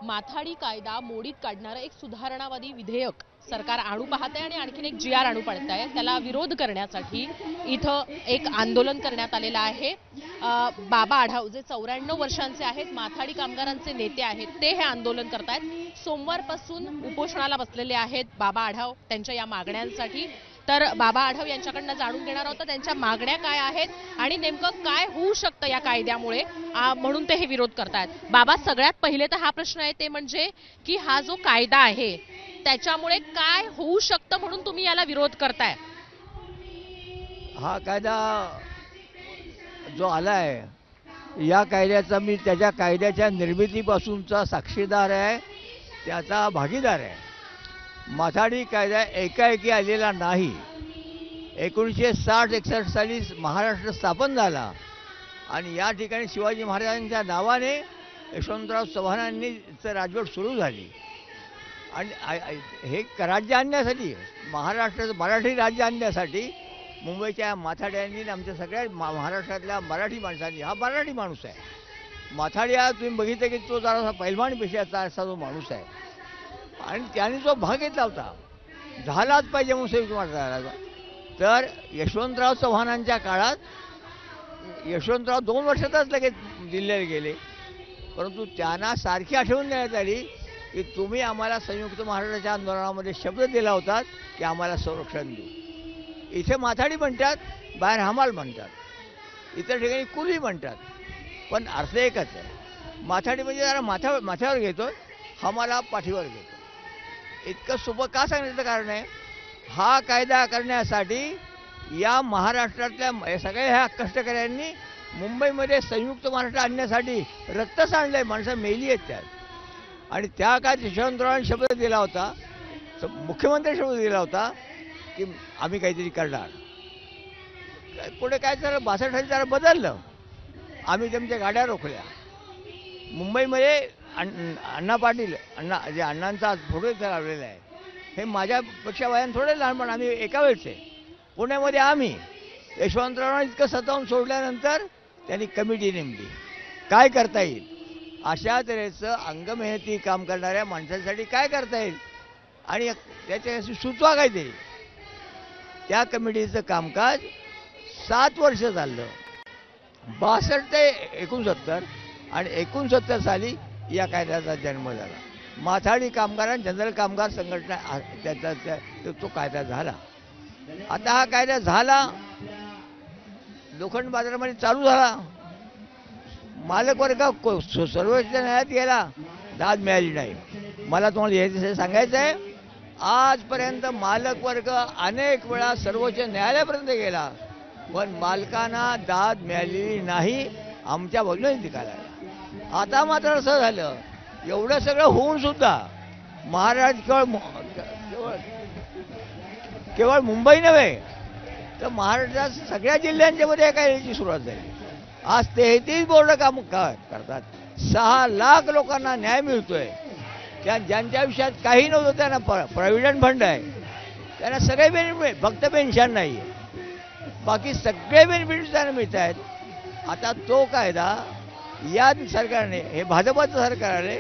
माथाडी कायदा मोडीत काढणारं एक सुधारणावादी विधेयक सरकार आणू पाहते आणि आणखीन एक जी आर आणू पाहते। त्याला विरोध करण्यासाठी इथं एक आंदोलन करण्यात आलेलं आहे। बाबा आढाव जे 94 वर्षांचे आहेत, माथाडी कामगारांचे नेते आहेत, ते हे आंदोलन करतायत। सोमवारपासून उपोषणाला बसलेले आहेत बाबा आढाव त्यांच्या या मागण्यांसाठी। तर बाबा आढाव यांच्याकडनं जाणून घेणार आहोत त्यांच्या मागण्या काय आहेत आणि नेमकं काय होऊ शकतं या कायद्यामुळे, म्हणून ते हे विरोध करतायत। बाबा, सगळ्यात पहिले तर हा प्रश्न आहे ते म्हणजे की हा जो कायदा आहे त्याच्यामुळे काय होऊ शकतं म्हणून तुम्ही याला विरोध करताय? हा कायदा जो आला आहे, या कायद्याचा मी त्याच्या कायद्याच्या निर्मितीपासूनचा साक्षीदार आहे, त्याचा भागीदार आहे। माथाडी कायदा एकाएकी आलेला नाही। 1960-61 साली महाराष्ट्र स्थापन झाला आणि या ठिकाणी शिवाजी महाराजांच्या नावाने यशवंतराव चव्हाणांनी राजवट सुरू झाली आणि हे राज्य आणण्यासाठी, महाराष्ट्राचं मराठी राज्य आणण्यासाठी मुंबईच्या माथाड्यांनी, आमच्या सगळ्या महाराष्ट्रातल्या मराठी माणसांनी, हा मराठी माणूस आहे माथाडी, हा तुम्ही बघितलं की तो जरासा पैलवान पेशाचा असा जो माणूस आहे आणि त्याने जो भाग घेतला होता, झालाच पाहिजे म्हणून संयुक्त महाराष्ट्राला। तर यशवंतराव चव्हाणांच्या काळात यशवंतराव 2 वर्षातच लगेच दिल्लीला गेले, परंतु त्यांना सारखी आठवण देण्यात आली की तुम्ही आम्हाला संयुक्त महाराष्ट्राच्या आंदोलनामध्ये शब्द दिला होता की आम्हाला संरक्षण देऊ। इथे माथाडी म्हणतात, बाहेर हमाल म्हणतात, इतर ठिकाणी कुली म्हणतात, पण अर्थ एकच आहे। माथाडी म्हणजे जरा माथ्यावर घेतो, हमाला पाठीवर घेतो। इतकं सोपं का सांगण्याचं कारण आहे, हा कायदा करण्यासाठी या महाराष्ट्रातल्या सगळ्या ह्या कष्टकऱ्यांनी मुंबईमध्ये संयुक्त महाराष्ट्र आणण्यासाठी रक्त सांडलंय, माणसं मेली आहेत त्यात। आणि त्या काळात यशवंतरावांनी शब्द दिला होता, मुख्यमंत्री शब्द दिला होता की आम्ही काहीतरी करणार। पुढे काय झालं, 62 साली जरा बदललं, आम्ही त्यांच्या गाड्या रोखल्या। मुंबईमध्ये अण्णा पाटील, जे अण्णांचा फोटो इथे लावलेला आहे, हे माझ्यापेक्षा वयाने थोडे लहान, पण आम्ही एका वेळचे। पुण्यामध्ये आम्ही यशवंतरावांना इतकं सतावून सोडल्यानंतर त्यांनी कमिटी नेमली, काय करता येईल, अशा तऱ्हेचं अंगमेहनती काम करणाऱ्या माणसांसाठी काय करता येईल आणि त्याच्याशी सुचवा काहीतरी। त्या कमिटीचं कामकाज 7 वर्ष चाललं, 62 ते 69, आणि 69 साली या कायद्याचा जन्म झाला। माथाडी कामगार जनरल कामगार संघटना त्याचा तो कायदा झाला। आता हा कायदा झाला, लोखंड बाजारामध्ये चालू झाला, मालक वर्ग सर्वोच्च न्यायालयात गेला, दाद मिळाली नाही। मला तुम्हाला हे सांगायचं आहे, आजपर्यंत मालक वर्ग अनेक वेळा सर्वोच्च न्यायालयापर्यंत गेला, पण मालकांना दाद मिळालेली नाही, आमच्या बाजूने निकाल आला। आता मात्र असं झालं, एवढं सगळं होऊन सुद्धा महाराष्ट्र केवळ मुंबई नव्हे तर महाराष्ट्रात सगळ्या जिल्ह्यांच्या मध्ये कायद्याची सुरुवात झाली। आज 33 बोर्ड काम करतात, 6 लाख लोकांना न्याय मिळतोय। ज्यांच्या आयुष्यात काही नव्हतं त्यांना प्रॉव्हिडंट फंड आहे, त्यांना सगळे बेनिफिट, फक्त पेन्शन नाही आहे, बाकी सगळे बेनिफिट्स त्यांना मिळत आहेत। आता तो कायदा या सरकारने, हे भाजपचं सरकार आले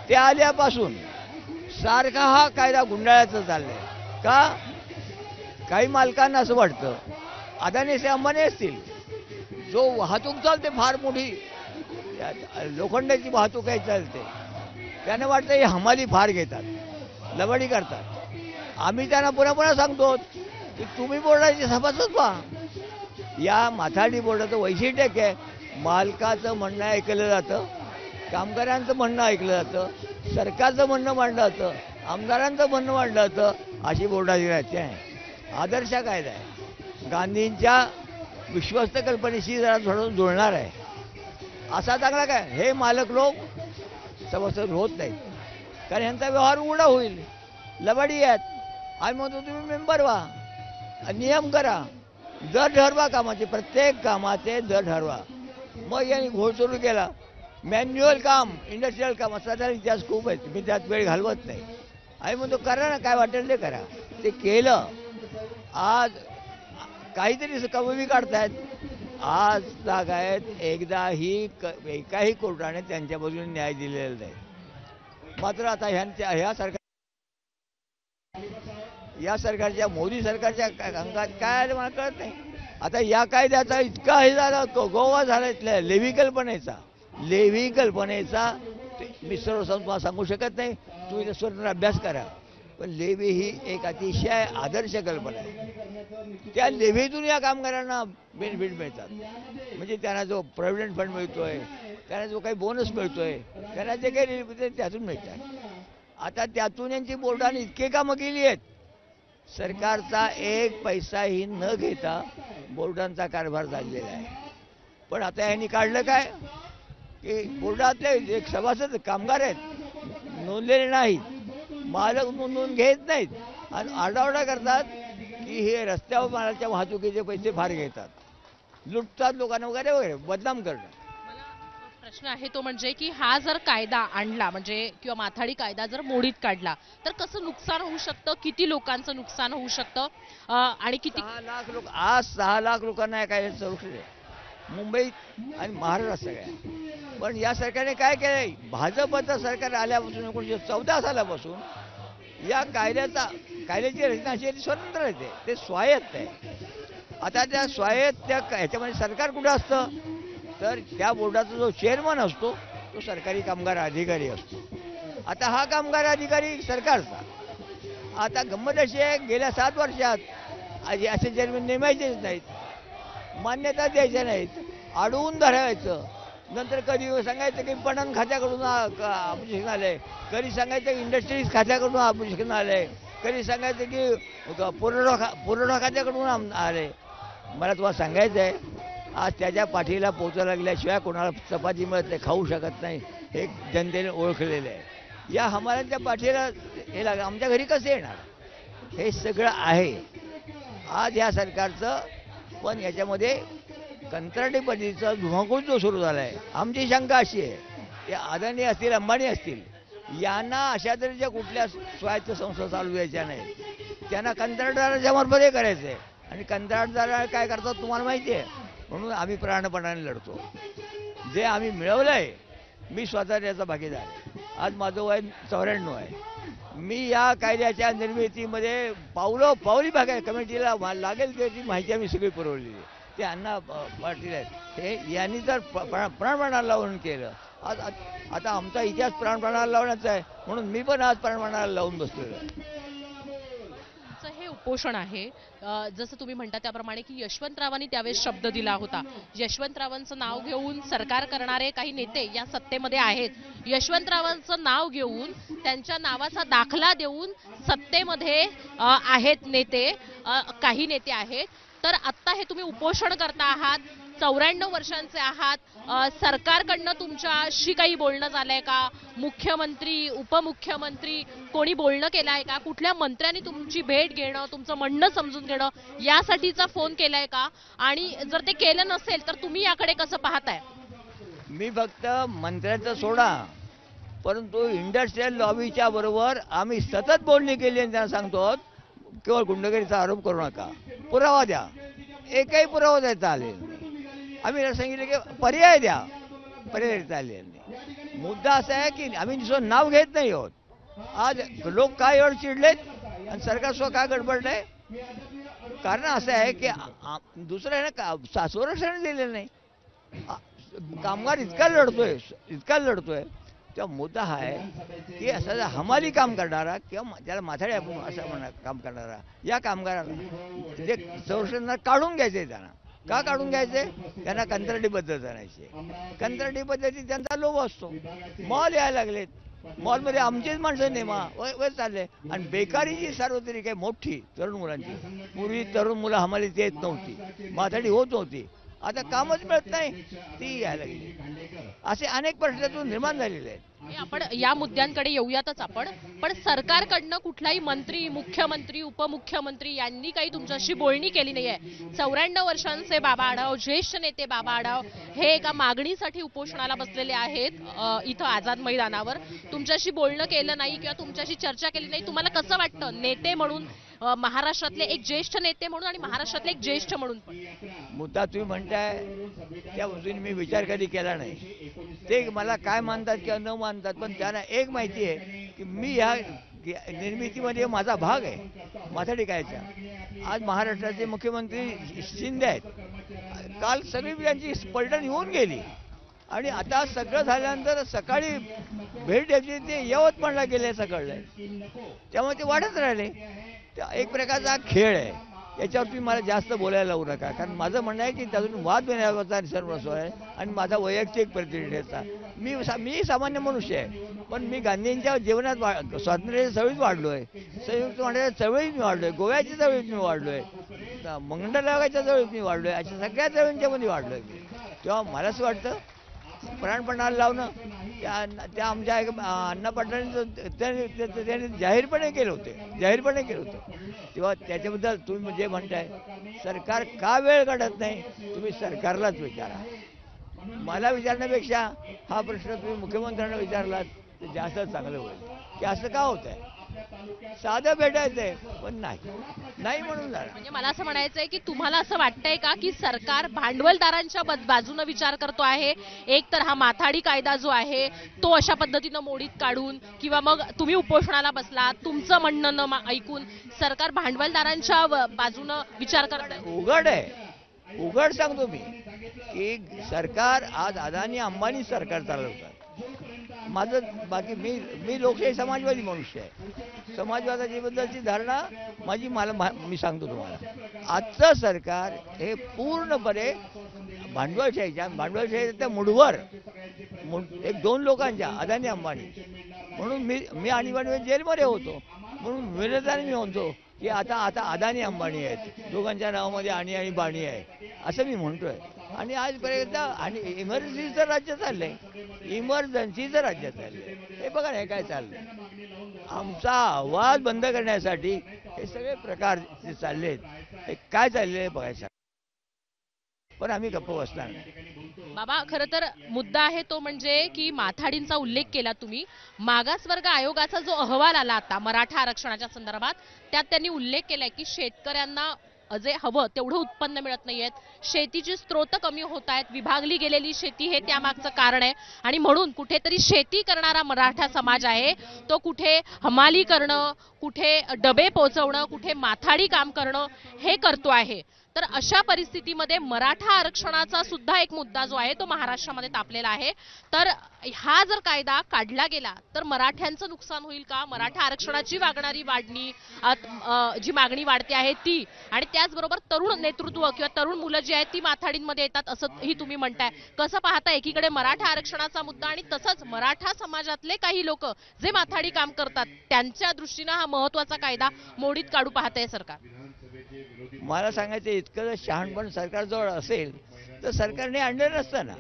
ते आल्यापासून सारखा हा कायदा गुंडाळायचं चाललंय। का? काही मालकांना असं वाटतं, अदानी से अंबानी असतील, जो वाहतूक चालते फार मोठी लोखंडाची वाहतूक आहे चालते, त्यांना वाटतं हे हमाली फार घेतात, लबाडी करतात। आम्ही त्यांना पुन्हा सांगतो की तुम्ही बोर्डाची सभासद व्हा। या माथाडी बोर्डाचं वैशिष्ट्य आहे, मालकाचं म्हणणं ऐकलं जातं, कामगारांचं म्हणणं ऐकलं जातं, सरकारचं म्हणणं मांडलं जातं, आमदारांचं म्हणणं मांडलं जातं, अशी बोर्डाची रचना आहे। आदर्श कायदा आहे, गांधींच्या विश्वस्त कल्पनेशी जरा थोडं जुळणार आहे। असा चांगला काय, हे मालक लोक सभासद होत नाहीत, कारण ह्यांचा व्यवहार उघडा होईल, लबाडी आहेत। आम्ही म्हणतो तुम्ही मेंबर व्हा, नियम करा, दर ठरवा कामाचे, प्रत्येक कामाचे दर ठरवा। मग यांनी घोळ सुरू केला, मॅन्युअल काम, इंडस्ट्रियल काम, असा त्याचा इतिहास खूप आहे, मी त्यात वेळ घालवत नाही। आम्ही म्हणतो करा ना, काय वाटेल ते करा, ते केलं। आज काहीतरी कमी काढतायत, आज तागायत एकदाही एकाही कोर्टाने त्यांच्या बाजूने न्याय दिलेला नाही। मात्र आता ह्या सरकारच्या मोदी सरकारच्या अंगात काय आलं मला कळत नाही. आता या कायद्याचा इतका हे झाला गोवा झाला इथल्या लेवी कल्पनेचा मी सर्व तुम्हाला सांगू शकत नाही. तुम्ही इथे स्वतंत्र अभ्यास करा. पण लेवी ही एक अतिशय आदर्श कल्पना आहे. त्या लेवीतून या कामगारांना बेनिफिट मिळतात. म्हणजे त्यांना जो प्रॉव्हिडंट फंड मिळतोय, त्यांना जो काही बोनस मिळतोय, त्यांना जे काही रिलीफ त्यातून मिळतात. आता त्यातून यांची बोर्डाने इतके कामं केली आहेत. सरकारचा एक पैसाही न घेता बोर्डांचा कारभार चाललेला आहे. पण आता यांनी काढलं काय की बोर्डातले एक सभासद कामगार आहेत नोंदलेले नाहीत, मालक नोंदवून घेत नाहीत आणि आरडाओरडा करतात की हे रस्त्यावर मालाच्या वाहतुकीचे पैसे फार घेतात, लुटतात लोकांना वगैरे वगैरे बदनाम करणं. प्रश्न आहे तो म्हणजे की हा जर कायदा आणला म्हणजे किंवा माथाडी कायदा जर मोडीत काढला तर कसं नुकसान होऊ शकतं, किती लोकांचं नुकसान होऊ शकतं आणि किती 6 लाख लोक आज 6 लाख लोकांना या कायद्याचं संरक्षण आहे मुंबईत आणि महाराष्ट्रात सगळ्या. पण या सरकारने काय केलंय, भाजपचं सरकार आल्यापासून 1914 सालापासून या कायद्याची रचना अशी ती स्वतंत्र येते, ते स्वायत्त आहे. आता त्या स्वायत्त ह्याच्यामध्ये सरकार कुठं असतं तर त्या बोर्डाचा जो चेअरमन असतो तो सरकारी कामगार अधिकारी असतो. आता हा कामगार अधिकारी सरकारचा. आता गंमत अशी आहे गेल्या 7 वर्षात असे चेअरमन नेमायचेच नाहीत, मान्यता द्यायच्या नाहीत, अडवून धरायचं. नंतर कधी सांगायचं की पणन खात्याकडून ऑब्जेक्शन आलंय, कधी सांगायचं की इंडस्ट्रीज खात्याकडून ऑब्जेक्शन आलंय, कधी सांगायचं की पुरवठा खात्याकडून आले. मला तुम्हाला सांगायचं आहे आज त्याच्या पाठीला पोचा लागल्याशिवाय कोणाला चपाती मिळत नाही, खाऊ शकत नाही, हे जनतेने ओळखलेलं आहे. या हमालांच्या पाठीला हे आमच्या घरी कसं येणार, हे सगळं आहे आज या सरकारचं. पण याच्यामध्ये कंत्राटी पद्धतीचा धुमाकूळ जो सुरू झाला आहे. आमची शंका अशी आहे की अदानी असतील, अंबानी असतील, यांना अशा तऱ्हेच्या कुठल्या स्वायत्त संस्था चालू द्यायच्या नाहीत. त्यांना कंत्राटदाराच्या मार्फत हे करायचं आहे. आणि कंत्राटदार काय करतात तुम्हाला माहिती आहे. म्हणून आम्ही प्राणपणाने लढतो. जे आम्ही मिळवलं आहे, मी स्वतः त्याचा भागीदार आहे. आज माझं वय 94 आहे. मी या कायद्याच्या निर्मितीमध्ये पावली भागाय कमिटीला लागेल त्याची माहिती आम्ही सगळी पुरवलेली आहे. ते अण्णा पाटील आहेत, हे यांनी जर प्राणपणाला लावून केलं. आता आमचा इतिहास प्राणपणाला लावण्याचा आहे, म्हणून मी पण आज प्राणपणाला लावून बसलेलो आहे. हे उपोषण आहे जसं तुम्ही म्हणता त्याप्रमाणे की यशवंतरावांनी त्यावेळेस शब्द दिला होता. यशवंतरावांचं नाव घेऊन सरकार करणारे काही नेते या सत्तेमध्ये आहेत. यशवंतरावांचं नाव घेऊन त्यांच्या नावाचा दाखला देऊन सत्तेमध्ये आहेत नेते, काही नेते आहेत. तर आत्ता हे तुम्ही उपोषण करता आहात, 94 वर्षांचे आहात. सरकारकडनं तुमच्याशी काही बोलणं झालंय का? मुख्यमंत्री, उपमुख्यमंत्री कोणी बोलणं केलं आहे का? कुठल्या मंत्र्यांनी तुमची भेट घेणं, तुमचं म्हणणं समजून घेणं यासाठीचा फोन केलाय का? आणि जर ते केलं नसेल तर तुम्ही याकडे कसं पाहताय? मी फक्त मंत्र्यांचं सोडा, परंतु इंडस्ट्रियल लॉबीच्या बरोबर आम्ही सतत बोलणी केली आणि त्यांना सांगतो केवळ गुंडगिरीचा आरोप करू नका, पुरावा द्या. एकही पुरावा द्यायचा आलेला नाही. आम्ही सांगितलं की पर्याय द्या, पर्याय देता आलेला नाही. मुद्दा असा आहे की आम्ही दुसरं नाव घेत नाही आहोत. आज लोक काय एवढं चिडलेत आणि सरकार स्वतः काय गडबडलंय. कारण असं आहे की दुसरं आहे ना, संरक्षण दिलेलं नाही. कामगार इतका लढतोय. तेव्हा मुद्दा हा आहे की असं हमाली काम करणारा किंवा त्याला माथाडी आपण असं काम करणारा या कामगाराला जे संरक्षण काढून घ्यायचंय. त्यांना का काढून घ्यायचंय? त्यांना कंत्राटी पद्धत आणायची. कंत्राटी पद्धतीत त्यांचा लोभ असतो. मॉल यायला लागलेत, मॉलमध्ये आमचीच माणसं नेमा वर चालले. आणि बेकारी जी सार्वत्रिक आहे मोठी तरुण मुलांची, पूर्वी तरुण मुलं हमालीत येत नव्हती, माथाडी होत नव्हती, आता कामच मिळत नाही, ती यायला लागली. असे अनेक प्रश्न निर्माण झालेले आहेत. आपण या मुद्द्यांकडे येऊयातच आपण. पण सरकारकडनं कुठलाही मंत्री, मुख्यमंत्री, उपमुख्यमंत्री यांनी काही तुमच्याशी बोलणी केली नाहीये. 94 वर्षांचे बाबा आढाव, ज्येष्ठ नेते बाबा आढाव हे एका मागणीसाठी उपोषणाला बसलेले आहेत इथं आझाद मैदानावर. तुमच्याशी बोलणं केलं नाही किंवा तुमच्याशी चर्चा केली नाही. तुम्हाला कसं वाटतं नेते म्हणून, महाराष्ट्रातले एक ज्येष्ठ नेते म्हणून आणि महाराष्ट्रातले एक ज्येष्ठ म्हणून? मुद्दा तुम्ही म्हणताय त्या बाजूने मी विचार कधी केला नाही. ते मला काय मानतात किंवा न मानतात, पण त्यांना एक माहिती आहे की मी ह्या निर्मितीमध्ये माझा भाग आहे माथाडी कायचा. आज महाराष्ट्राचे मुख्यमंत्री शिंदे आहेत, काल सगळी त्यांची पलटण येऊन गेली आणि आता सगळं झाल्यानंतर सकाळी भेट द्यायची ते यवतमाळला गेले सकाळला, त्यामुळे ते वाढत राहिले. एक प्रकारचा खेळ आहे, याच्यावरती मला जास्त बोलायला लावू नका, कारण माझं म्हणणं आहे की त्यातून वाद होण्याचा सर्वस्व आहे आणि माझा वैयक्तिक प्रतिनिधित्व. मी सामान्य मनुष्य आहे, पण मी गांधींच्या जीवनात स्वातंत्र्याच्या चळवळीत वाढलो आहे, संयुक्त महाराष्ट्राच्या चळवळीत मी वाढलो आहे, गोव्याच्या चळवळीत मी वाढलो आहे, मंगंडलागाच्या चळवळीत मी वाढलो आहे, अशा सगळ्या चळवळींच्या मध्ये वाढलो आहे मी. तेव्हा मला असं वाटतं प्राणपणाला लावणं त्या आमच्या अण्णा पाटलांनी त्यांनी जाहीरपणे केलं होतं. तेव्हा त्याच्याबद्दल तुम्ही जे म्हणताय सरकार का वेळ काढत नाही, तुम्ही सरकारलाच विचारा. मला विचारण्यापेक्षा हा प्रश्न तुम्ही मुख्यमंत्र्यांना विचारलात तर जास्त चांगलं होईल की असं का होत आहे. साधं भेटायचंय पण नाही म्हणून झालं. म्हणजे मला असं म्हणायचंय की तुम्हाला असं वाटतंय का की सरकार भांडवलदारांच्या बाजूने विचार करतो आहे, एक तर हा माथाडी कायदा जो आहे तो अशा पद्धतीनं मोडीत काढून, किंवा मग तुम्ही उपोषणाला बसला तुमचं म्हणणं न ऐकून सरकार भांडवलदारांच्या बाजूने विचार करत उघड सांगतो मी की सरकार आज अदानी अंबानी सरकार चालवतात. माझं बाकी मी लोकशाही समाजवादी मनुष्य आहे, समाजवादाची बद्दलची धारणा मी सांगतो तुम्हाला. आजचं सरकार हे पूर्णपणे भांडवलशाहीच्या मुठवर एक दोन लोकांच्या अदानी अंबानी, म्हणून मी आणीबाणी जेलमध्ये होतो म्हणून विरोधाने मी म्हणतो की आता अदानी अंबानी आहेत, दोघांच्या नावामध्ये आणि बाणी आहे असं मी म्हणतोय. आणि आजपर्यंत आणि इमर्जन्सीचं राज्य चाललंय, हे बघा ना हे काय चाललंय. आमचा आवाज बंद करण्यासाठी हे सगळे प्रकार जे चालले आहेत हे काय चालले आहे बघायचं, पण आम्ही गप्प बसणार नाही. बाबा, खरं तर मुद्दा आहे तो म्हणजे की माथाडींचा उल्लेख केला तुम्ही. मागासवर्ग आयोगाचा जो अहवाल आला आता मराठा आरक्षणाच्या संदर्भात, त्यात त्यांनी उल्लेख केलाय की शेतकऱ्यांना जे हवं तेवढं उत्पन्न मिळत नाहीयेत, शेतीची स्त्रोत कमी होत आहेत, विभागली गेलेली शेती हे त्यामागचं कारण आहे. आणि म्हणून कुठेतरी शेती करणारा मराठा समाज आहे तो कुठे हमाली करणं, कुठे डबे पोचवणं, कुठे माथाडी काम करणं हे करतो आहे. तर अशा परिस्थितीमध्ये मराठा आरक्षणाचा सुद्धा एक मुद्दा जो आहे तो महाराष्ट्रामध्ये तापलेला आहे. तर हा जर कायदा काढला गेला तर मराठ्यांचं नुकसान होईल का? मराठा आरक्षणाची जी मागणी वाढते आहे ती, आणि त्याचबरोबर तरुण नेतृत्व किंवा तरुण मुलं जी आहेत ती माथाडींमध्ये येतात असंही तुम्ही म्हणताय. कसं पाहता एकीकडे मराठा आरक्षणाचा मुद्दा आणि तसंच मराठा समाजातले काही लोक जे माथाडी काम करतात त्यांच्या दृष्टीनं हा महत्वाचा कायदा मोडीत काढू पाहतंय सरकार? मला सांगायचं इतकं शहाणपण सरकारजवळ असेल तर सरकारने आणलं नसतं ना.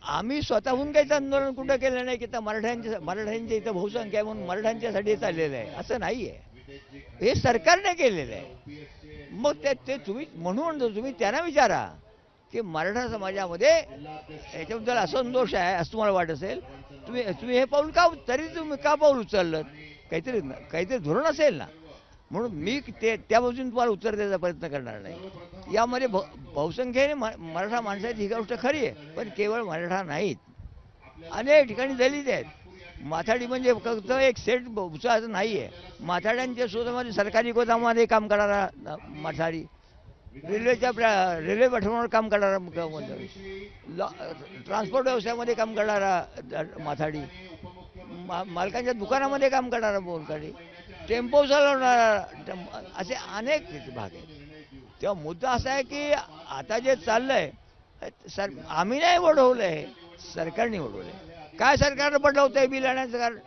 आम्ही स्वतःहून काहीच आंदोलन कुठं केलं नाही की मराठ्यांच्या इथं बहुसंख्या म्हणून मराठ्यांच्यासाठी चाललेलं आहे, असं नाही आहे. हे सरकारने केलेलं आहे. मग ते तुम्ही त्यांना विचारा की मराठा समाजामध्ये याच्याबद्दल असंतोष आहे असं तुम्हाला वाटत असेल, तुम्ही हे पाऊल तुम्ही का पाऊल उचललं? काहीतरी धोरण असेल ना. म्हणून मी त्या बाजून तुम्हाला उत्तर द्यायचा प्रयत्न करणार नाही. यामध्ये बहुसंख्येने मराठा माणसाची ही गोष्ट खरी आहे, पण केवळ मराठा नाहीत, अनेक ठिकाणी दलित आहेत. माथाडी म्हणजे फक्त एक सेट उचलायचं नाही आहे. माथाड्यांच्या शोधामध्ये सरकारी गोदामामध्ये काम करणारा माथाडी, रेल्वे पाठवण्यावर काम करणारा ट्रान्सपोर्ट व्यवसायामध्ये काम करणारा माथाडी, मालकांच्या दुकानामध्ये काम करणारा माथाडी, टेम्पो चालवणारा, असे अनेक भाग आहेत. तेव्हा मुद्दा असा आहे की आता जे चाललंय आम्ही नाही वडवलंय, सरकारने वडवलंय. काय सरकारनं पडवतंय बिल आणायचं कारण?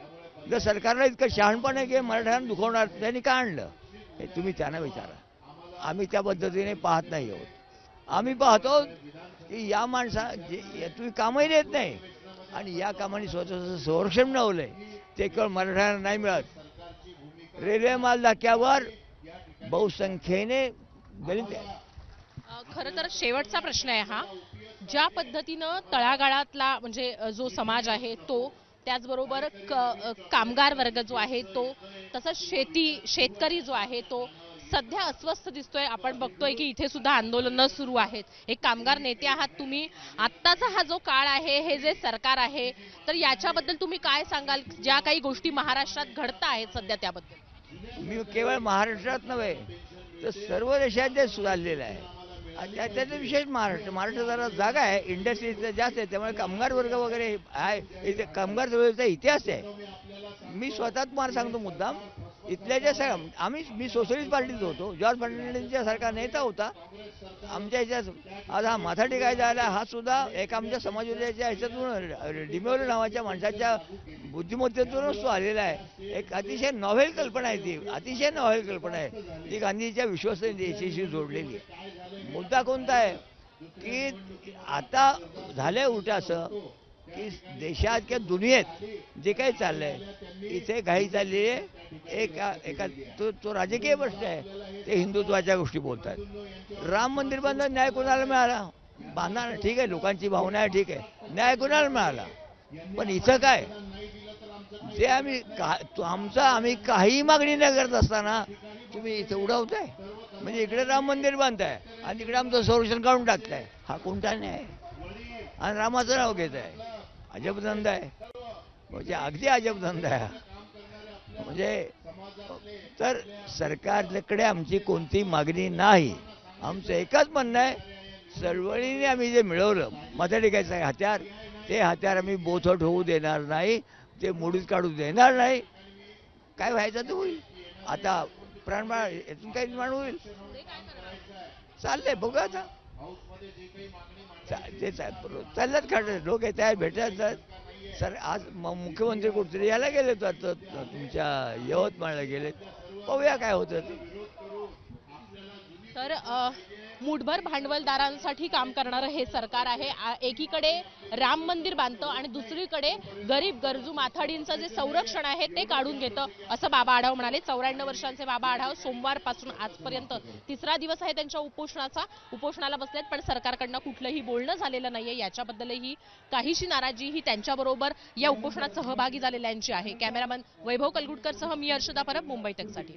जर सरकारला इतकं शहाणपण आहे की मराठ्यांना दुखवणार, त्यांनी का आणलं हे तुम्ही त्यांना विचारा. आम्ही त्या पद्धतीने पाहत नाही आहोत. आम्ही पाहतो की या तुम्ही कामही देत नाही आणि या कामाने स्वतःचं संरक्षण मिळवलंय ते केवळ मराठ्यांना नाही मिळत. रेल्वे माल नाक्यावर बहुसंख्येने दलित आहे. खरं तर शेवटचा प्रश्न आहे हा. ज्या पद्धतीनं तळागाळातला म्हणजे जो समाज आहे तो, त्याचबरोबर कामगार वर्ग जो आहे तो, तसंच शेतकरी जो आहे तो, सध्या अस्वस्थ दिसतोय. आपण बघतोय की इथे सुद्धा आंदोलनं सुरू आहेत. एक कामगार नेते आहात तुम्ही. आत्ताचा हा जो काळ आहे, हे जे सरकार आहे, तर याच्याबद्दल तुम्ही काय सांगाल? ज्या काही गोष्टी महाराष्ट्रात घडत आहेत सध्या त्याबद्दल. मी केवळ महाराष्ट्रात नव्हे तर सर्व देशात जे सुधारलेलं आहे आणि त्याचा विशेष महाराष्ट्र जरा जागा आहे, इंडस्ट्री जास्त आहे, त्यामुळे कामगार वर्ग वगैरे आहे. इथे कामगार चळवळीचा इतिहास आहे. मी स्वतः तुम्हाला सांगतो मुद्दाम, इथल्या ज्या मी सोशलिस्ट पार्टीत होतो. जॉर्ज फर्नांडिसच्या सारखा नेता होता आमच्या ह्याच्यात. आज हा माथा टेकायचा आला, हा सुद्धा एक आमच्या समाजवाद्याच्या ह्याच्यातून डिमेलो नावाच्या माणसाच्या बुद्धिमत्तेतूनच तो आलेला आहे. एक अतिशय नॉव्हेल कल्पना आहे ती, अतिशय नॉव्हेल कल्पना आहे ती, गांधीजीच्या विश्वसनीयतेशी जोडलेली आहे. मुद्दा कोणता आहे की आता झालंय उलट असं की देशात किंवा दुनियेत जे काही चाललंय, इथे घाई चालली आहे. एका तो राजकीय प्रश्न आहे. ते हिंदुत्वाच्या गोष्टी बोलतात. राम मंदिर बांधण्यात न्याय कोणाला मिळाला? बांधणार ठीक आहे, लोकांची भावना आहे, ठीक आहे, न्याय कोणाला मिळाला? पण इथं काय जे आम्ही काही मागणी न करत असताना तुम्ही इथं उडवताय. म्हणजे इकडे राम मंदिर बांधताय आणि तिकडे आमचं संरक्षण काढून टाकताय. हा कोणता न्याय? आणि रामाचं नाव घेत आहे. अजब धंदा आहे, म्हणजे अगदी अजब धंदा आहे. म्हणजे तर सरकारकडे आमची कोणती मागणी नाही. आमचं एकच म्हणणं आहे, चळवळीने आम्ही जे मिळवलं माथा टेकायचं हत्यार, ते हत्यार आम्ही बोथट होऊ देणार नाही, ते मोडीत काढू देणार नाही. काय व्हायचं ते होईल. आता प्राणबाळ यातून काही निर्माण होईल, चाललंय बघू आता. ते चालल्यात काढ लोक येत आहेत, भेटतात. सर आज मुख्यमंत्री कुठतरी याला गेले तर तुमच्या यवतमाळला गेलेत. पाहूया काय होतं ते. तर मुठभर भांडवलदारांसाठी काम करणारं हे सरकार आहे. एकीकडे राम मंदिर बांधतं आणि दुसरीकडे गरीब गरजू माथाडींचं जे संरक्षण आहे ते काढून घेतं, असं बाबा आढाव म्हणाले. 94 वर्षांचे बाबा आढाव सोमवारपासून आजपर्यंत तिसरा दिवस आहे त्यांच्या उपोषणाला बसलेत. पण सरकारकडनं कुठलंही बोलणं झालेलं नाहीये. याच्याबद्दलही काहीशी नाराजी ही त्यांच्याबरोबर या उपोषणात सहभागी झालेल्यांची आहे. कॅमेरामन वैभव कलगुटकरसह मी अर्शदा परब, मुंबई तकसाठी.